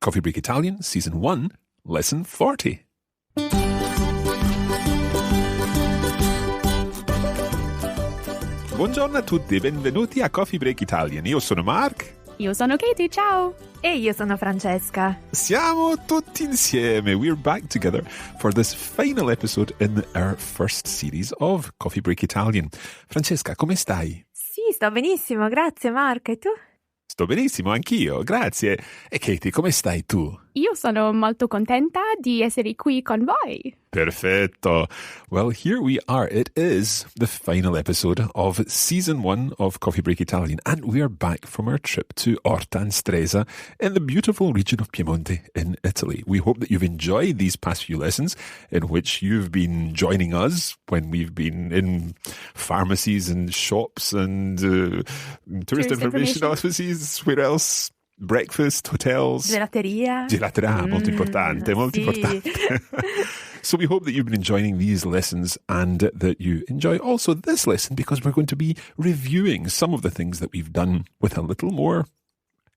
Coffee Break Italian, Season 1, Lesson 40. Buongiorno a tutti, benvenuti a Coffee Break Italian. Io sono Mark. Io sono Katie, ciao! E io sono Francesca. Siamo tutti insieme. We're back together for this final episode in our first series of Coffee Break Italian. Francesca, come stai? Sì, sto benissimo, grazie Mark. E tu? Sto benissimo, anch'io, grazie. E Katie, come stai tu? Io sono molto contenta di essere qui con voi. Perfetto. Well, here we are. It is the final episode of Season 1 of Coffee Break Italian, and we are back from our trip to Orta and Stresa in the beautiful region of Piemonte in Italy. We hope that you've enjoyed these past few lessons in which you've been joining us when we've been in pharmacies and shops and tourist information offices. Where else? Breakfast, hotels. Gelateria. Molto importante, molto importante. So we hope that you've been enjoying these lessons and that you enjoy also this lesson, because we're going to be reviewing some of the things that we've done with a little more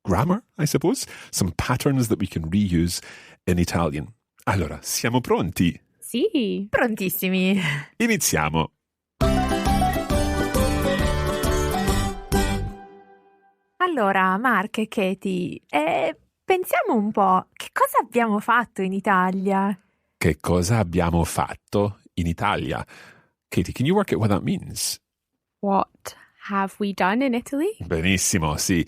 grammar, I suppose, some patterns that we can reuse in Italian. Allora, siamo pronti? Sì. Prontissimi. Iniziamo. Allora, Mark e Katie, pensiamo un po', che cosa abbiamo fatto in Italia? Che cosa abbiamo fatto in Italia? Katie, can you work out what that means? What have we done in Italy? Benissimo, sì.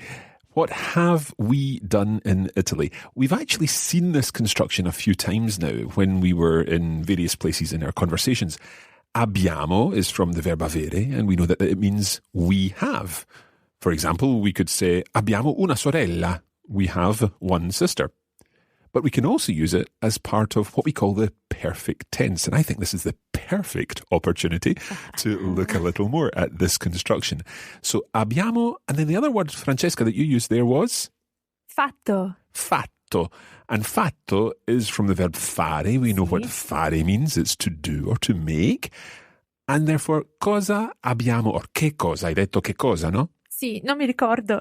What have we done in Italy? We've actually seen this construction a few times now when we were in various places in our conversations. Abbiamo is from the verb avere, and we know that it means we have. For example, we could say, abbiamo una sorella. We have one sister. But we can also use it as part of what we call the perfect tense. And I think this is the perfect opportunity to look a little more at this construction. So abbiamo, and then the other word, Francesca, that you used there was? Fatto. Fatto. And fatto is from the verb fare. We know what fare means. It's to do or to make. And therefore, cosa abbiamo, or che cosa? Hai detto che cosa, no? Sì, non mi ricordo.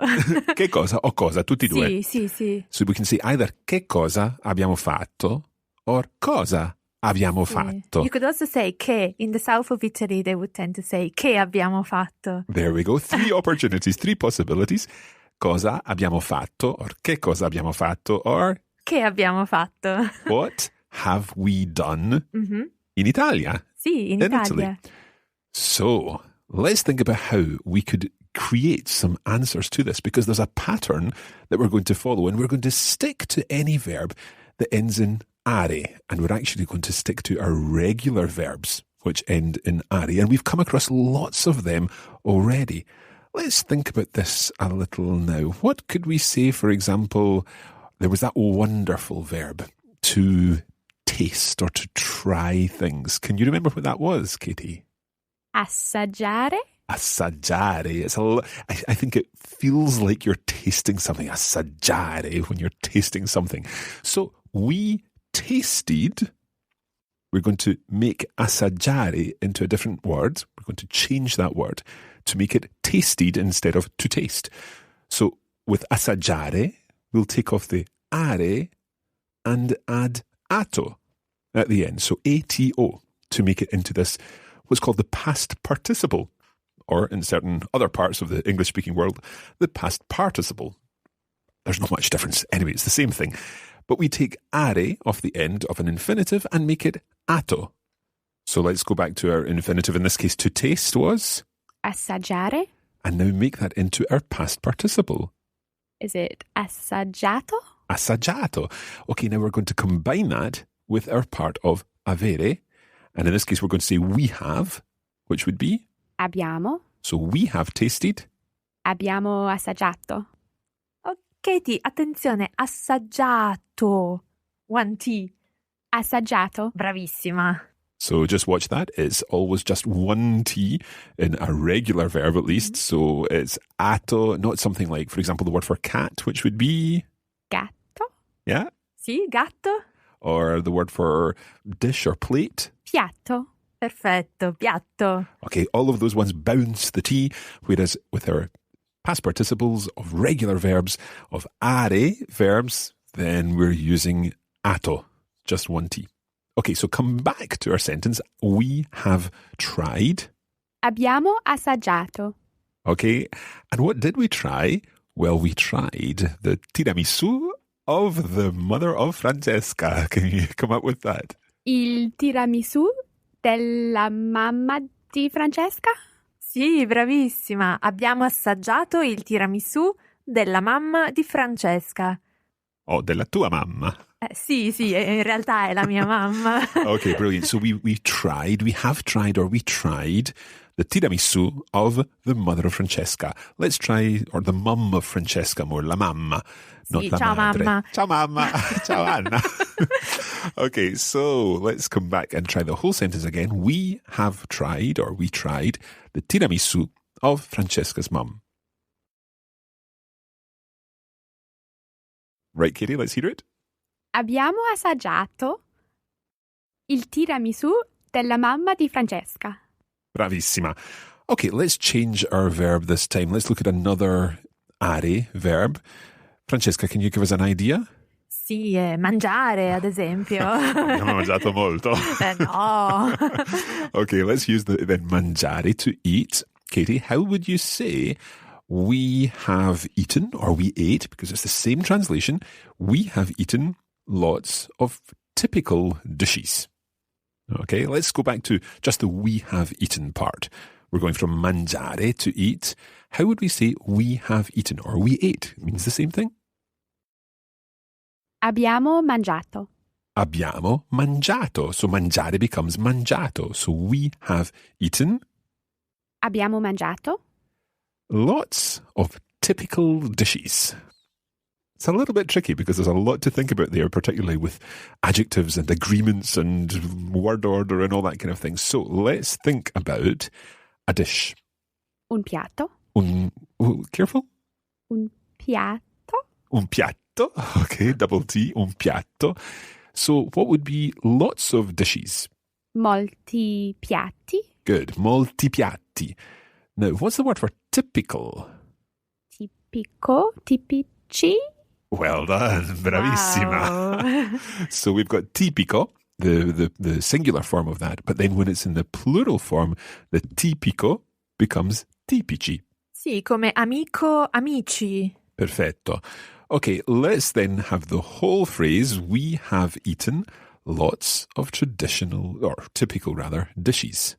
Che cosa o cosa? Tutti e due. Sì. So we can say either che cosa abbiamo fatto or cosa abbiamo fatto. You could also say che. In the south of Italy, they would tend to say che abbiamo fatto. There we go. 3 opportunities, 3 possibilities. Cosa abbiamo fatto or che cosa abbiamo fatto or che abbiamo fatto. What have we done in Italia? Sì, in Italia. Italy. So let's think about how we could create some answers to this, because there's a pattern that we're going to follow, and we're going to stick to any verb that ends in are, and we're actually going to stick to our regular verbs which end in are, and we've come across lots of them already. Let's think about this a little now. What could we say, for example? There was that wonderful verb to taste or to try things. Can you remember what that was, Katie? Assaggiare. Assaggiare. I think it feels like you're tasting something. Assaggiare, when you're tasting something. So we tasted. We're going to make assaggiare into a different word. We're going to change that word to make it tasted instead of to taste. So with assaggiare, we'll take off the are and add ato at the end. So ato, to make it into this, what's called the past participle. Or in certain other parts of the English-speaking world, the past participle. There's not much difference. Anyway, it's the same thing. But we take are off the end of an infinitive and make it ato. So let's go back to our infinitive. In this case, to taste was? Assaggiare. And now make that into our past participle. Is it assaggiato? Assaggiato. Okay, now we're going to combine that with our part of avere. And in this case, we're going to say we have, which would be? Abbiamo. So we have tasted. Abbiamo assaggiato. Oh, Katie, attenzione, assaggiato. 1 T. Assaggiato. Bravissima. So just watch that. It's always just 1 T in a regular verb at least. So it's atto, not something like, for example, the word for cat, which would be? Gatto. Yeah? Sì, gatto. Or the word for dish or plate? Piatto. Perfetto, piatto. Okay, all of those ones bounce the T, whereas with our past participles of regular verbs, of are verbs, then we're using ato, just one T. Okay, so come back to our sentence. We have tried. Abbiamo assaggiato. Okay, and what did we try? Well, we tried the tiramisu of the mother of Francesca. Can you come up with that? Il tiramisù della mamma di Francesca? Sì, bravissima. Abbiamo assaggiato il tiramisù della mamma di Francesca. Oh, della tua mamma. Sì, in realtà è la mia mamma. Okay, brilliant. So we have tried the tiramisu of the mother of Francesca. Let's try, or the mum of Francesca more, la mamma, not Sì, la ciao madre. mamma. Ciao mamma. Ciao Anna. Okay, so let's come back and try the whole sentence again. We have tried, or we tried, the tiramisu of Francesca's mum. Right, Katie, let's hear it. Abbiamo assaggiato il tiramisù della mamma di Francesca. Bravissima. Okay, let's change our verb this time. Let's look at another are verb. Francesca, can you give us an idea? Sì, mangiare, ad esempio. Abbiamo mangiato molto. No. Okay, let's use then mangiare, to eat. Katie, how would you say we have eaten, or we ate, because it's the same translation, we have eaten lots of typical dishes. Okay, let's go back to just the we have eaten part. We're going from mangiare, to eat. How would we say we have eaten, or we ate? It means the same thing. Abbiamo mangiato. Abbiamo mangiato. So mangiare becomes mangiato. So we have eaten Abbiamo mangiato lots of typical dishes. It's a little bit tricky because there's a lot to think about there, particularly with adjectives and agreements and word order and all that kind of thing. So let's think about a dish. un piatto. Careful. Un piatto. Un piatto. Okay, double T, un piatto. So what would be lots of dishes? Molti piatti. Good, molti piatti. Now, what's the word for typical? Tipico. Tipici. Well done, bravissima. Wow. So we've got tipico, the singular form of that, but then when it's in the plural form, the tipico becomes tipici. Sì, come amico, amici. Perfetto. Okay, let's then have the whole phrase, we have eaten lots of traditional, or typical rather, dishes.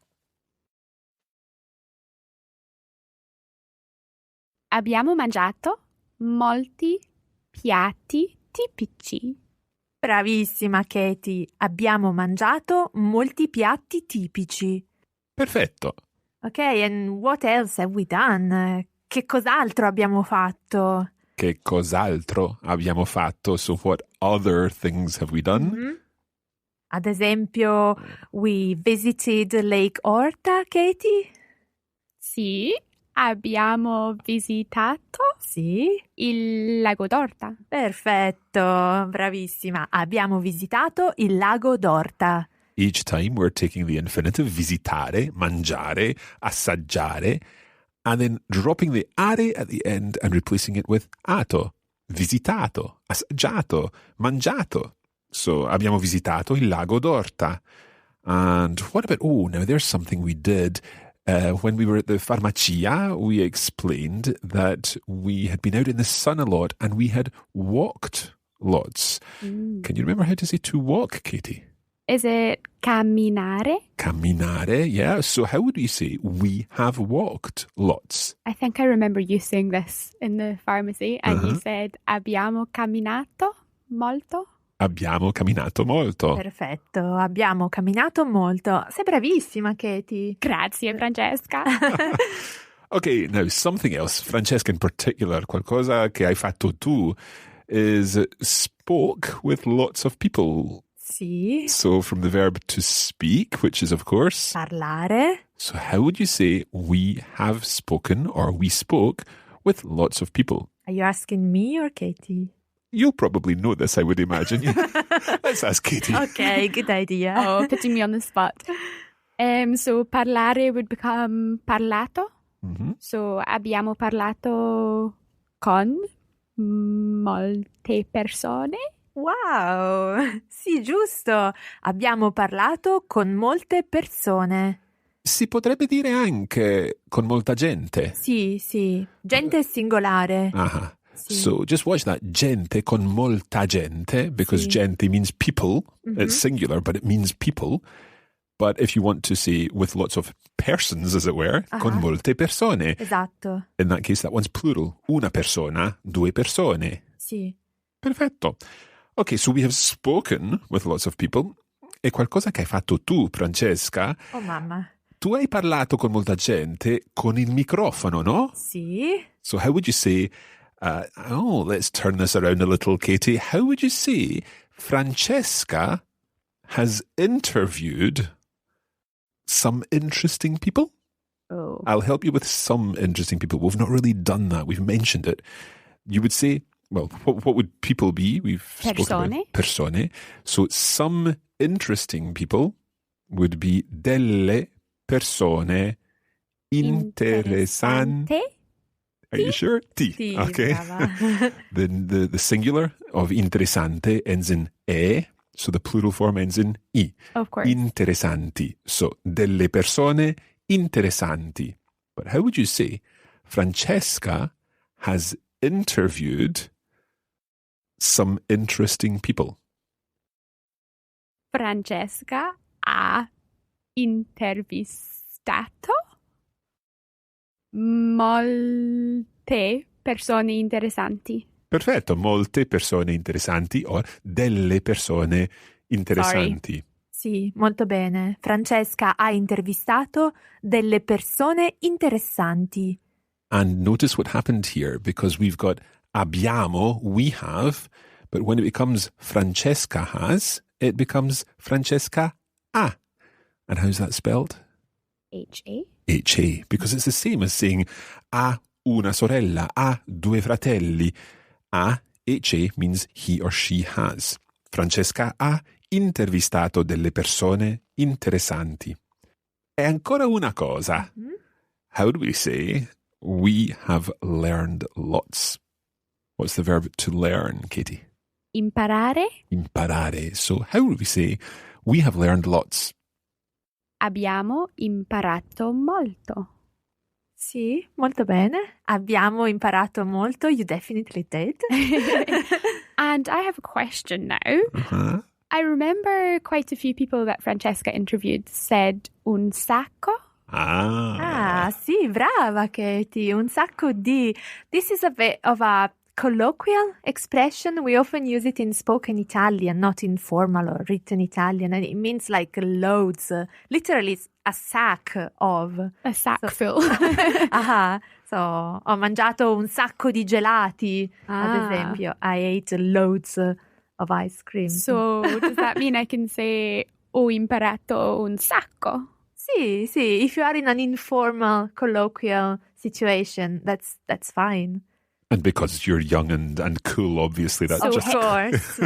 Abbiamo mangiato molti piatti tipici. Bravissima, Katie. Abbiamo mangiato molti piatti tipici. Perfetto. Ok, and what else have we done? Che cos'altro abbiamo fatto? Che cos'altro abbiamo fatto? So what other things have we done? Mm-hmm. Ad esempio, we visited Lake Orta, Katie? Sì, abbiamo visitato Sì. il lago d'Orta. Perfetto, bravissima. Abbiamo visitato il lago d'Orta. Each time we're taking the infinitive visitare, mangiare, assaggiare, and then dropping the are at the end and replacing it with ato, visitato, assaggiato, mangiato. So abbiamo visitato il lago d'Orta. And what about, now there's something we did. When we were at the farmacia, we explained that we had been out in the sun a lot and we had walked lots. Can you remember how to say to walk, Katie? Is it camminare? Camminare, yeah. So how would we say we have walked lots? I think I remember you saying this in the pharmacy and you said abbiamo camminato molto. Abbiamo camminato molto. Perfetto, abbiamo camminato molto. Sei bravissima, Katie. Grazie, Francesca. Okay, now something else, Francesca in particular, qualcosa che hai fatto tu, is spoke with lots of people. Sì. So from the verb to speak, which is of course Parlare. So how would you say we have spoken or we spoke with lots of people? Are you asking me or Katie? You'll probably know this, I would imagine. Let's ask Katie. Okay, good idea. Oh, putting me on the spot. So parlare would become parlato. Mm-hmm. So abbiamo parlato con molte persone. Wow, sì, giusto. Abbiamo parlato con molte persone. Si potrebbe dire anche con molta gente. Sì, gente singolare. Uh-huh. Sì. So just watch that. Gente con molta gente, because Sì. gente means people. Mhm. It's singular, but it means people. But if you want to say with lots of persons, as it were, con Uh-huh. molte persone. Esatto. In that case, that one's plural. Una persona, due persone. Sì. Perfetto. Okay, so we have spoken with lots of people. E qualcosa che hai fatto tu, Francesca, Oh mamma. tu hai parlato con molta gente con il microfono, no? Sì. So how would you say, let's turn this around a little, Katie. How would you say Francesca has interviewed some interesting people? Oh. I'll help you with some interesting people. We've not really done that. We've mentioned it. You would say, well, what would people be? We've spoken about persone. So some interesting people would be delle persone interessanti. Are you sure? Ti. Sì, Okay. brava. The singular of interessante ends in e, so the plural form ends in i. Of course. Interessanti. So delle persone interessanti. But how would you say Francesca has interviewed some interesting people? Francesca ha intervistato molte persone interessanti. Perfetto, molte persone interessanti o delle persone interessanti. Sì, molto bene. Francesca ha intervistato delle persone interessanti. And notice what happened here, because we've got abbiamo, we have, but when it becomes Francesca has, it becomes Francesca ha. And how's that spelled? H-A. H-A, because it's the same as saying ha una sorella, ha due fratelli. Ha, H-A, means he or she has. Francesca ha intervistato delle persone interessanti. E ancora una cosa. Mm-hmm. How do we say we have learned lots? What's the verb to learn, Katie? Imparare. Imparare. So how do we say we have learned lots? Abbiamo imparato molto. Sì, molto bene. Abbiamo imparato molto. You definitely did. And I have a question now. Uh-huh. I remember quite a few people that Francesca interviewed said un sacco. Ah, sì, brava Katie. Un sacco di. This is a bit of a colloquial expression. We often use it in spoken Italian, not in formal or written Italian. And it means like loads. Literally, it's a sack of. A sack full. Ah, so ho mangiato un sacco di gelati, ad esempio. I ate loads of ice cream. So does that mean I can say ho imparato un sacco? Sì. If you are in an informal, colloquial situation, that's fine. And because you're young and cool, obviously, that's So just... Of course.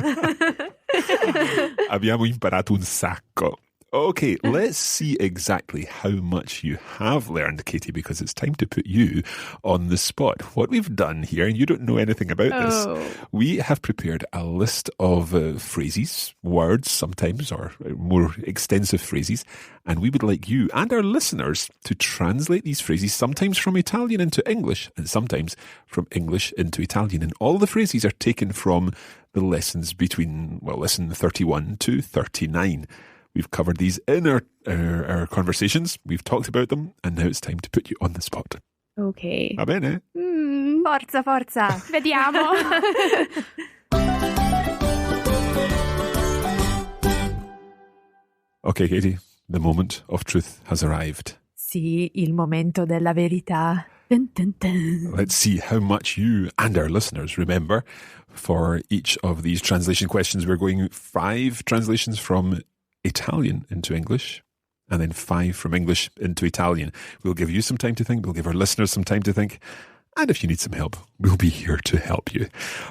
Abbiamo imparato un sacco. Okay, let's see exactly how much you have learned, Katie, because it's time to put you on the spot. What we've done here, and you don't know anything about this, we have prepared a list of phrases, words sometimes, or more extensive phrases, and we would like you and our listeners to translate these phrases, sometimes from Italian into English, and sometimes from English into Italian. And all the phrases are taken from the lessons between, lesson 31 to 39. We've covered these in our conversations. We've talked about them, and now it's time to put you on the spot. Okay. Va bene? Forza. Vediamo. Okay, Katie, the moment of truth has arrived. Sì, il momento della verità. Dun, dun, dun. Let's see how much you and our listeners remember. For each of these translation questions, we're going 5 translations from Italian into English, and then 5 from English into Italian. We'll give you some time to think. We'll give our listeners some time to think. And if you need some help, we'll be here to help you.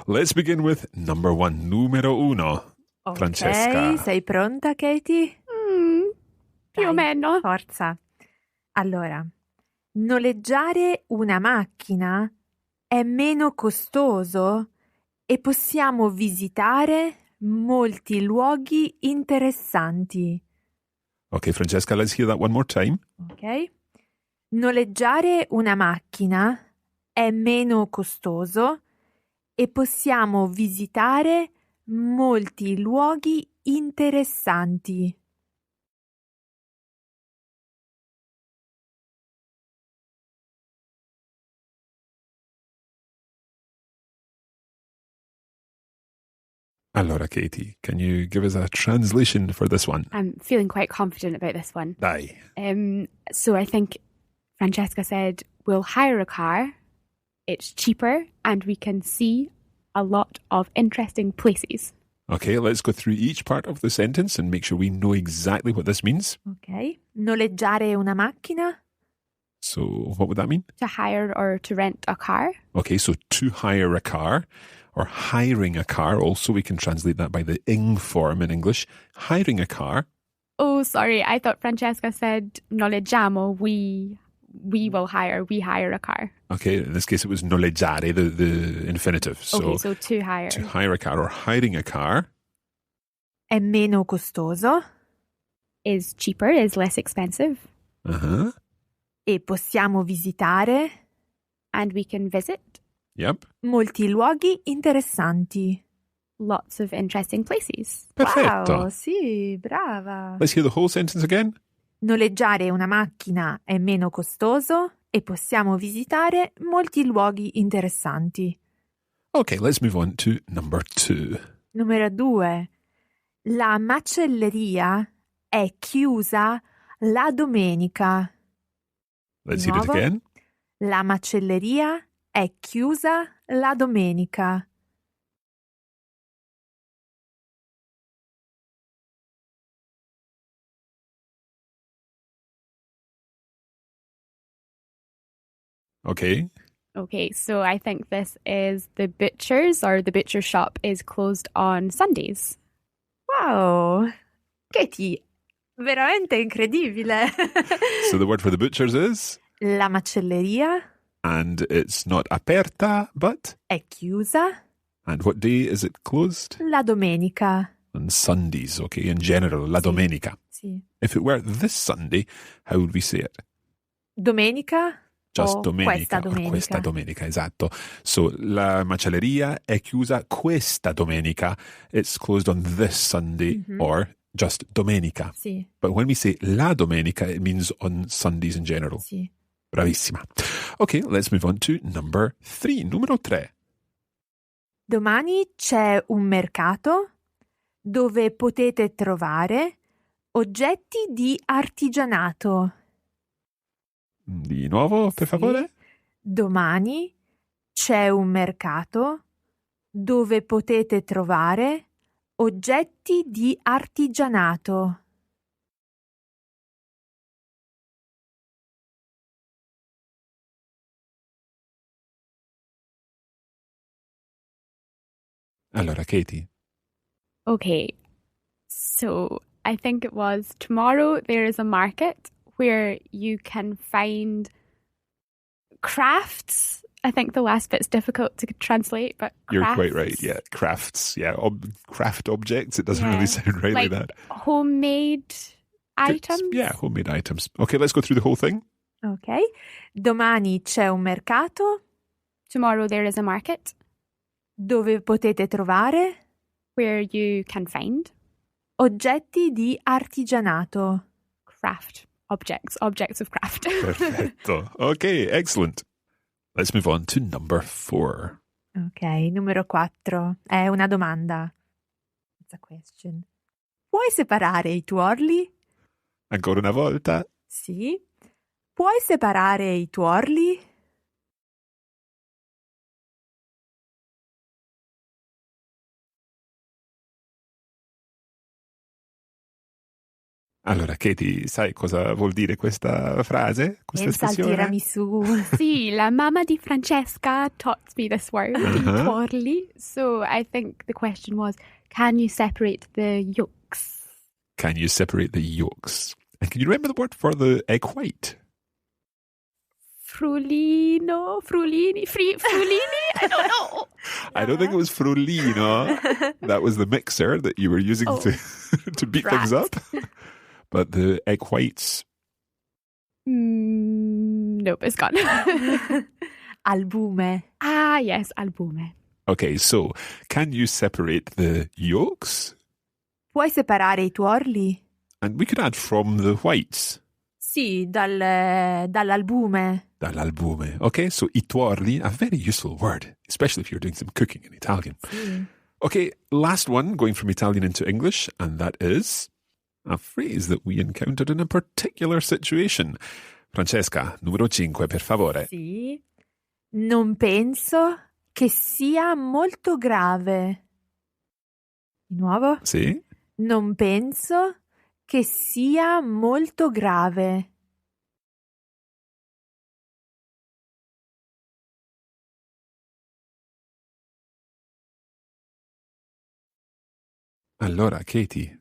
Let's begin with number 1, numero uno. Ok, Francesca. sei pronta, Katie? Più o meno. Forza. Allora, noleggiare una macchina è meno costoso e possiamo visitare molti luoghi interessanti. Okay, Francesca, let's hear that one more time. Ok. Noleggiare una macchina è meno costoso e possiamo visitare molti luoghi interessanti. Allora, Katie, can you give us a translation for this one? I'm feeling quite confident about this one. Aye. So I think Francesca said, we'll hire a car, it's cheaper, and we can see a lot of interesting places. Okay, let's go through each part of the sentence and make sure we know exactly what this means. Ok. Noleggiare una macchina. So, what would that mean? To hire or to rent a car. Okay, so to hire a car or hiring a car. Also, we can translate that by the ing form in English. Hiring a car. Oh, sorry. I thought Francesca said noleggiamo. We will hire. We hire a car. Okay, in this case, it was noleggiare, the infinitive. So, okay, so to hire. To hire a car or hiring a car. È meno costoso. Is cheaper, is less expensive. Uh-huh. E possiamo visitare. And we can visit. Yep. Molti luoghi interessanti. Lots of interesting places. Perfetto. Wow, sì, brava. Let's hear the whole sentence again. Noleggiare una macchina è meno costoso e possiamo visitare molti luoghi interessanti. Okay, let's move on to number 2. Numero 2. La macelleria è chiusa la domenica. Let's hear it Nuovo. again. La macelleria è chiusa la domenica. Okay. Okay, so I think this is the butcher's or the butcher shop is closed on Sundays. Wow! Katie, veramente incredibile! So the word for the butchers is? La macelleria And it's not aperta, but? è chiusa And what day is it closed? la domenica. On Sundays, okay, in general, la domenica. Sì. If it were this Sunday, how would we say it? Domenica? Just o domenica, questa domenica. or questa domenica, esatto. So, la macelleria è chiusa questa domenica. It's closed on this Sunday, or just domenica. Sì, But when we say la domenica, it means on Sundays in general. sì. Bravissima. Okay, let's move on to number 3. Numero 3. Domani c'è un mercato dove potete trovare oggetti di artigianato. Di nuovo, per Sì. favore? Domani c'è un mercato dove potete trovare oggetti di artigianato. Allora, Katie. Okay, so I think it was tomorrow there is a market where you can find crafts. I think the last bit's difficult to translate, but crafts. You're quite right, yeah. Crafts, yeah. Craft objects. It doesn't really sound right like that. Homemade items? Yeah, homemade items. Okay, let's go through the whole thing. Ok. Domani c'è un mercato Tomorrow there is a market dove potete trovare where you can find oggetti di artigianato. craft objects of craft. Perfetto. Okay, excellent. Let's move on to number 4. Ok, numero 4. È una domanda. It's a question. Puoi separare i tuorli? Ancora una volta. Sì. Puoi separare i tuorli? Allora, Katie, sai cosa vuol dire questa frase? Questa Pensa al espressione? tiramisù. Sì, la mamma di Francesca taught me this word, tuorli. So I think the question was, can you separate the yolks? Can you separate the yolks? And can you remember the word for the egg white? Frulini? I don't know. I don't think it was Frulino. That was the mixer that you were using to beat things up. But the egg whites. Nope, it's gone. Albume. Ah, yes, albume. Okay, so can you separate the yolks? Puoi separare I tuorli? And we could add from the whites. Sì, dall'albume. Dall'albume. Okay, so I tuorli, a very useful word, especially if you're doing some cooking in Italian. Sì. Okay, last one, going from Italian into English, and that is a phrase that we encountered in a particular situation. Francesca, numero 5, per favore. Sì. Non penso che sia molto grave. Di nuovo? Sì? Non penso che sia molto grave. Allora, Katie.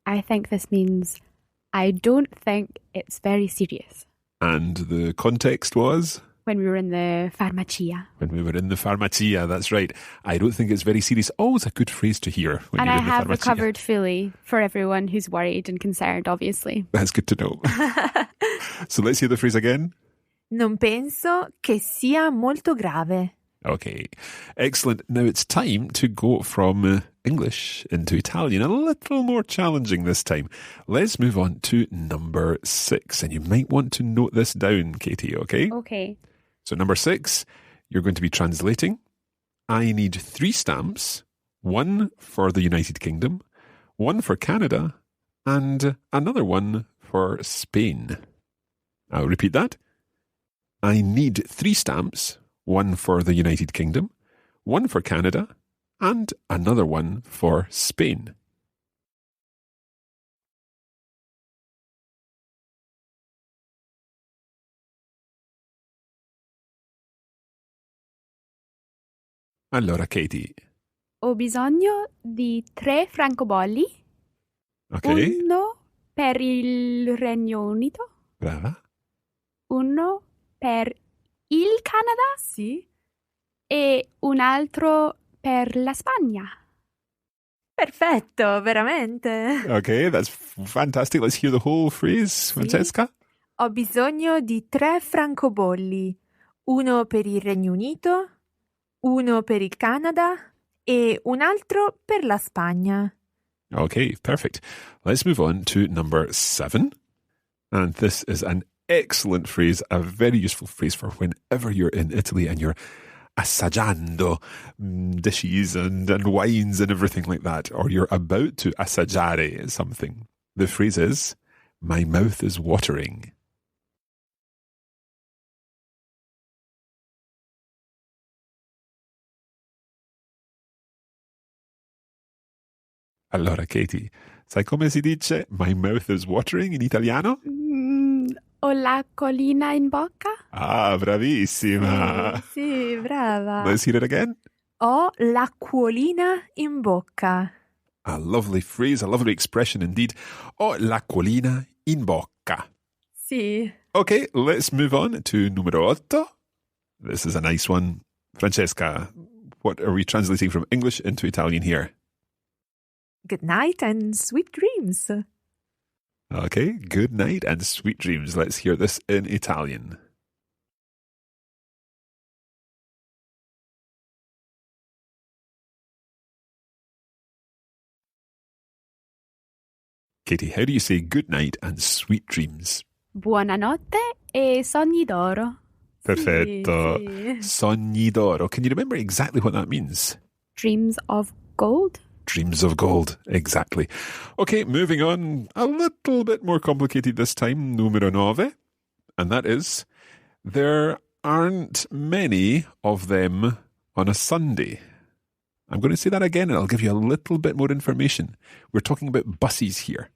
I think this means I don't think it's very serious. And the context was? When we were in the farmacia. When we were in the farmacia, that's right. I don't think it's very serious. Always a good phrase to hear when And you're I in the have farmacia. recovered fully for everyone who's worried and concerned, obviously. That's good to know. So let's hear the phrase again. Non penso che sia molto grave. Okay, excellent. Now it's time to go from English into Italian, a little more challenging this time. Let's move on to number 6, and you might want to note this down, Katie, okay? Okay. So number 6, you're going to be translating. I need 3 stamps, 1 for the United Kingdom, 1 for Canada, and another one for Spain. I'll repeat that. I need 3 stamps, 1 for the United Kingdom, 1 for Canada, and another one for Spain. Allora, Katie. Ho bisogno di 3 francobolli. Okay. Uno per il Regno Unito. Brava. Uno per il Canada. Sì. E un altro per la Spagna. Perfetto, veramente. Okay, that's fantastic. Let's hear the whole phrase, Francesca. Sì. Ho bisogno di 3 francobolli. Uno per il Regno Unito, uno per il Canada e un altro per la Spagna. Okay, perfect. Let's move on to number 7. And this is an excellent phrase, a very useful phrase for whenever you're in Italy and you're assaggiando dishes and wines and everything like that, or you're about to assaggiare something. The phrase is, my mouth is watering. Allora, Katie, sai come si dice my mouth is watering in italiano? Ho l'acquolina in bocca. Ah, bravissima. Sì, brava. Let's hear it again. Ho l'acquolina in bocca. A lovely phrase, a lovely expression indeed. Ho l'acquolina in bocca. Sì. Okay, let's move on to numero 8. This is a nice one. Francesca, what are we translating from English into Italian here? Good night and sweet dreams. Okay, good night and sweet dreams. Let's hear this in Italian. Katie, how do you say good night and sweet dreams? Buonanotte e sogni d'oro. Perfetto. Sì. Sogni d'oro. Can you remember exactly what that means? Dreams of gold. Dreams of gold, exactly. Okay, moving on, a little bit more complicated this time, numero 9, and that is, there aren't many of them on a Sunday. I'm going to say that again and I'll give you a little bit more information. We're talking about buses here.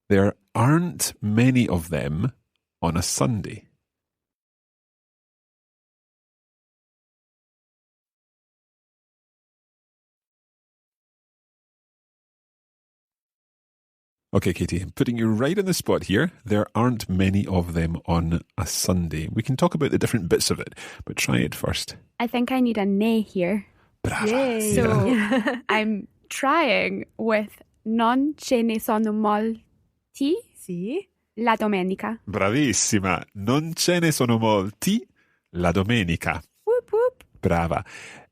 There aren't many of them on a Sunday. Okay, Katie, I'm putting you right on the spot here. There aren't many of them on a Sunday. We can talk about the different bits of it, but try it first. I think I need a ne here. Brava. Yay. So I'm trying with non ce ne sono molti Sì. la domenica. Bravissima. Non ce ne sono molti la domenica. Whoop, whoop. Brava.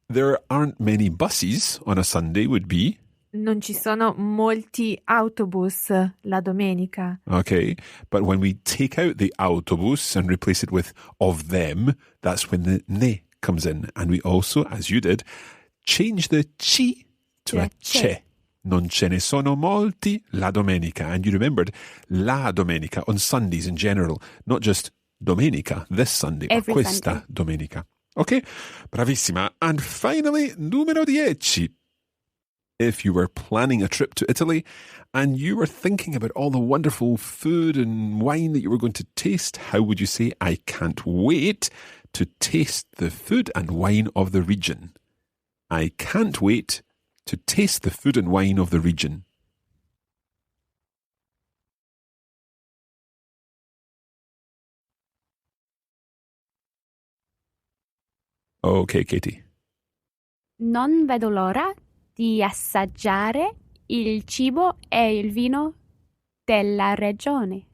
There aren't many buses on a Sunday would be... Non ci sono molti autobus la domenica. Okay, but when we take out the autobus and replace it with of them, that's when the ne comes in. And we also, as you did, change the ci to a ce. Non ce ne sono molti la domenica. And you remembered la domenica on Sundays in general, not just domenica, this Sunday, Every or questa Sunday. domenica. Okay, bravissima. And finally, numero 10. If you were planning a trip to Italy and you were thinking about all the wonderful food and wine that you were going to taste, how would you say, I can't wait to taste the food and wine of the region? I can't wait to taste the food and wine of the region. Okay, Katie. Non vedo l'ora di assaggiare il cibo e il vino della regione.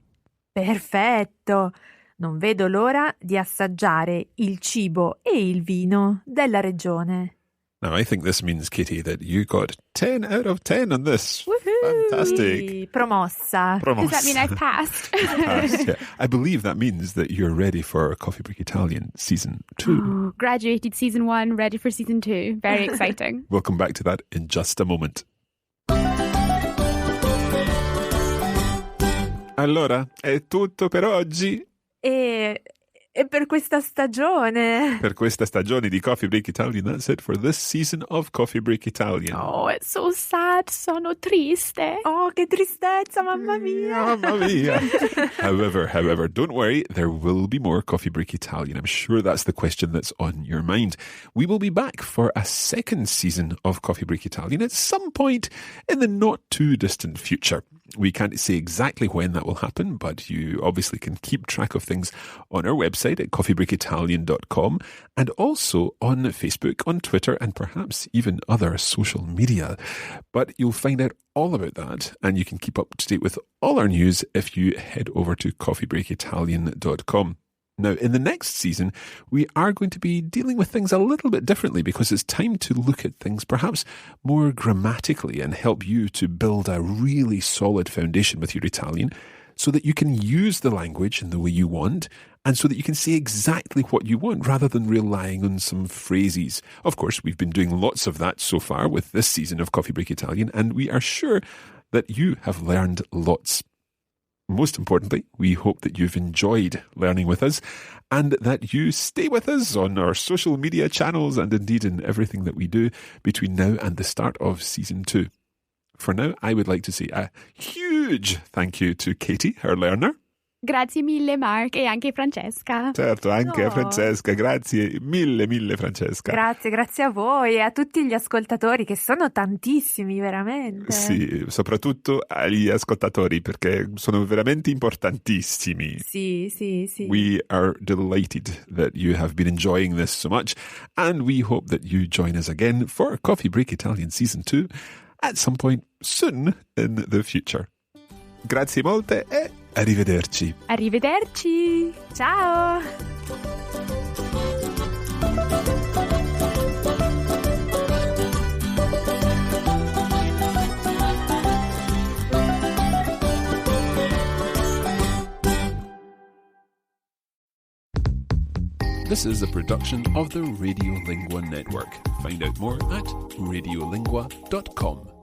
Perfetto! Non vedo l'ora di assaggiare il cibo e il vino della regione. Now, I think this means, Katie, that you got 10 out of 10 on this. Woohoo! Fantastic. Promossa. Does that mean I've passed? Passed, yeah. I believe that means that you're ready for Coffee Break Italian Season 2. Oh, graduated season 1, ready for season 2. Very exciting. We'll come back to that in just a moment. Allora, è tutto per oggi. E per questa stagione. Per questa stagione di Coffee Break Italian, that's it for this season of Coffee Break Italian. Oh, it's so sad. Sono triste. Oh, che tristezza, mamma mia. Mamma mia. However, don't worry, there will be more Coffee Break Italian. I'm sure that's the question that's on your mind. We will be back for a second season of Coffee Break Italian at some point in the not too distant future. We can't say exactly when that will happen, but you obviously can keep track of things on our website at coffeebreakitalian.com and also on Facebook, on Twitter, and perhaps even other social media. But you'll find out all about that, and you can keep up to date with all our news if you head over to coffeebreakitalian.com. Now, in the next season, we are going to be dealing with things a little bit differently because it's time to look at things perhaps more grammatically and help you to build a really solid foundation with your Italian so that you can use the language in the way you want and so that you can say exactly what you want rather than relying on some phrases. Of course, we've been doing lots of that so far with this season of Coffee Break Italian, and we are sure that you have learned lots. Most importantly, we hope that you've enjoyed learning with us and that you stay with us on our social media channels and indeed in everything that we do between now and the start of Season 2. For now, I would like to say a huge thank you to Katie, our learner. Grazie mille, Mark, e anche Francesca. Certo, anche a Francesca. Grazie mille, Francesca. Grazie a voi e a tutti gli ascoltatori, che sono tantissimi, veramente. Sì, soprattutto agli ascoltatori, perché sono veramente importantissimi. Sì. We are delighted that you have been enjoying this so much, and we hope that you join us again for Coffee Break Italian Season 2 at some point soon in the future. Grazie molte e arrivederci. Arrivederci. Ciao! This is a production of the Radiolingua Network. Find out more at radiolingua.com.